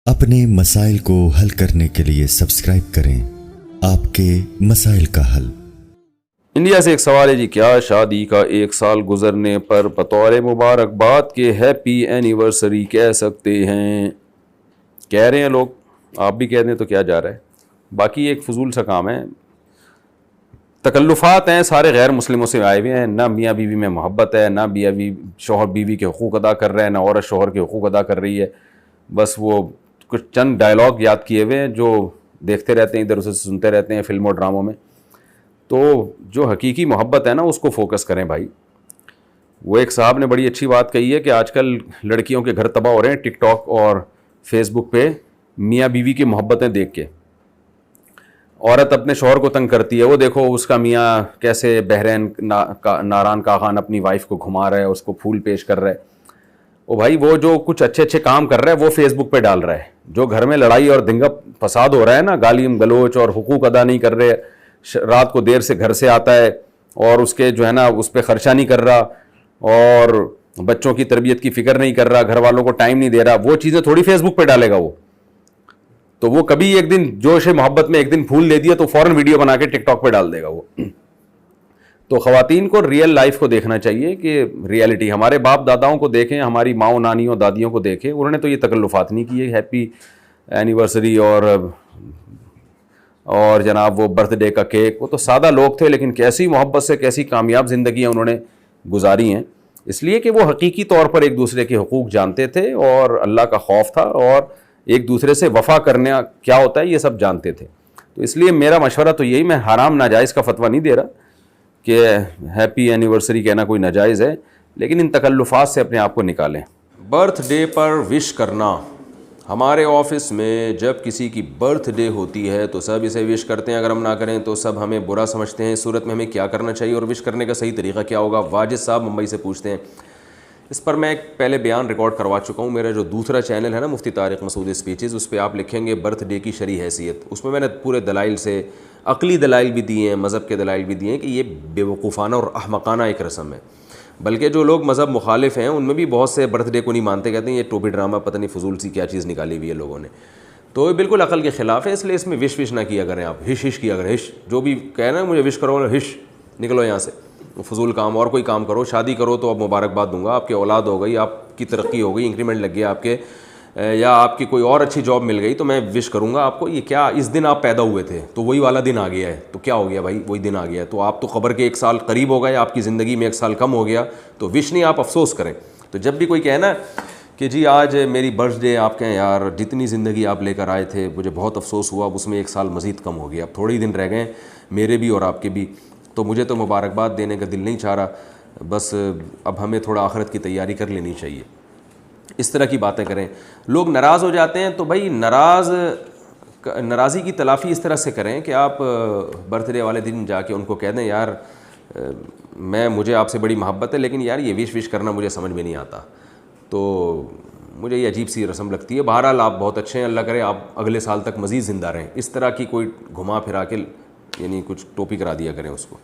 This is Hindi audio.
अपने मसाइल को हल करने के लिए सब्सक्राइब करें आपके मसाइल का हल। इंडिया से एक सवाल है जी, क्या शादी का 1 साल गुजरने पर बतौर मुबारकबाद के हैप्पी एनिवर्सरी कह सकते हैं? कह रहे हैं लोग, आप भी कह दें तो क्या जा रहा है। बाकी एक फजूल सा काम है, तकल्लुफ़ात हैं, सारे गैर मुस्लिमों से आए हुए हैं। ना मियाँ बीवी में मोहब्बत है, ना शोहर बीवी के हुकूक अदा कर रहा है, ना औरत शोहर के हुकूक अदा कर रही है। बस वो कुछ चंद डायलॉग याद किए हुए हैं जो देखते रहते हैं, इधर उधर सुनते रहते हैं फिल्मों ड्रामों में। तो जो हकीकी मोहब्बत है ना, उसको फोकस करें भाई। वो एक साहब ने बड़ी अच्छी बात कही है कि आजकल लड़कियों के घर तबाह हो रहे हैं टिकटॉक और फेसबुक पे मियाँ बीवी की मोहब्बतें देख के। औरत अपने शौहर को तंग करती है, वो देखो उसका मियाँ कैसे बहरैन नारान कागान अपनी वाइफ को घुमा रहा है, उसको फूल पेश कर रहा है। ओ भाई, वो जो कुछ अच्छे अच्छे काम कर रहा है वो फेसबुक पे डाल रहा है। जो घर में लड़ाई और दंगा फसाद हो रहा है ना, गाली गलोच और हुकूक अदा नहीं कर रहे, रात को देर से घर से आता है और उसके जो है ना उस पर खर्चा नहीं कर रहा और बच्चों की तरबियत की फिक्र नहीं कर रहा, घर वालों को टाइम नहीं दे रहा, वो चीज़ें थोड़ी फेसबुक पे डालेगा वो। तो वो कभी एक दिन जोश मोहब्बत में एक दिन फूल दे दिया तो फौरन वीडियो बना के टिकटॉक पे डाल देगा वो। तो ख़वातीन को रियल लाइफ को देखना चाहिए कि रियलिटी, हमारे बाप दादाओं को देखें, हमारी माओ नानियों दादियों को देखें, उन्होंने तो ये तकल्लुफ़ात नहीं किए हैप्पी एनिवर्सरी और जनाब वो बर्थडे का केक। वो तो सादा लोग थे, लेकिन कैसी मोहब्बत से कैसी कामयाब ज़िंदगियाँ उन्होंने गुजारी हैं, इसलिए कि वो हकीकी तौर पर एक दूसरे के हुकूक जानते थे और अल्लाह का खौफ था और एक दूसरे से वफ़ा करना क्या होता है ये सब जानते थे। तो इसलिए मेरा मशवरा तो यही, मैं हराम नाजायज़ का फतवा नहीं दे रहा कि हैप्पी एनिवर्सरी कहना कोई नाजायज़ है, लेकिन इन तकल्लुफ़ात से अपने आप को निकालें। बर्थडे पर विश करना, हमारे ऑफिस में जब किसी की बर्थडे होती है तो सब इसे विश करते हैं, अगर हम ना करें तो सब हमें बुरा समझते हैं। इस सूरत में हमें क्या करना चाहिए और विश करने का सही तरीका क्या होगा? वाजिद साहब मुंबई से पूछते हैं। इस पर मैं एक पहले बयान रिकॉर्ड करवा चुका हूँ। मेरा जो दूसरा चैनल है ना, मुफ्ती तारिक मसूद स्पीचेज़, उस पर आप लिखेंगे बर्थडे की शरई हैसियत। उसमें मैंने पूरे दलाइल से, अक़ली दलाइल भी दिए हैं, मज़हब के दलाइल भी दिए हैं कि ये बेवकूफ़ाना और अहमकाना एक रस्म है। बल्कि जो लोग मज़हब मुखालिफ हैं उनमें भी बहुत से बर्थडे को नहीं मानते, कहते हैं ये टोपी ड्रामा, पता नहीं फजूल सी क्या चीज़ निकाली हुई है लोगों ने। तो ये बिल्कुल अकल के ख़िलाफ़ है, इसलिए इसमें विश ना किया करें आप, हिश किया करें। हिश जो भी कहना है मुझे विश करो, हिश निकलो यहाँ से, फजूल काम। और कोई काम करो, शादी करो तो अब मुबारकबाद दूंगा, आपकी औलाद हो गई, आपकी तरक्की हो गई, इंक्रीमेंट लग गया आपके, या आपकी कोई और अच्छी जॉब मिल गई तो मैं विश करूंगा आपको। ये क्या, इस दिन आप पैदा हुए थे तो वही वाला दिन आ गया है, तो क्या हो गया भाई, वही दिन आ गया है, तो आप तो क़ब्र के 1 साल करीब हो गए, आपकी ज़िंदगी में 1 साल कम हो गया, तो विश नहीं, आप अफसोस करें। तो जब भी कोई कहना कि जी आज मेरी बर्थडे, आप कहें यार जितनी ज़िंदगी आप लेकर आए थे मुझे बहुत अफसोस हुआ, अब उसमें 1 साल मज़ीद कम हो गया, अब थोड़े ही दिन रह गए मेरे भी और आपके भी, तो मुझे तो मुबारकबाद देने का दिल नहीं चाह रहा, बस अब हमें थोड़ा आखिरत की तैयारी कर लेनी चाहिए। इस तरह की बातें करें। लोग नाराज़ हो जाते हैं तो भाई नाराज़ी की तलाफ़ी इस तरह से करें कि आप बर्थडे वाले दिन जाके उनको कह दें यार मुझे आपसे बड़ी मोहब्बत है, लेकिन यार ये विश करना मुझे समझ में नहीं आता, तो मुझे ये अजीब सी रस्म लगती है। बहरहाल आप बहुत अच्छे हैं, अल्लाह करे आप अगले साल तक मज़ीद ज़िंदा रहें। इस तरह की कोई घुमा फिरा के यानी कुछ टोपी करा दिया करें उसको।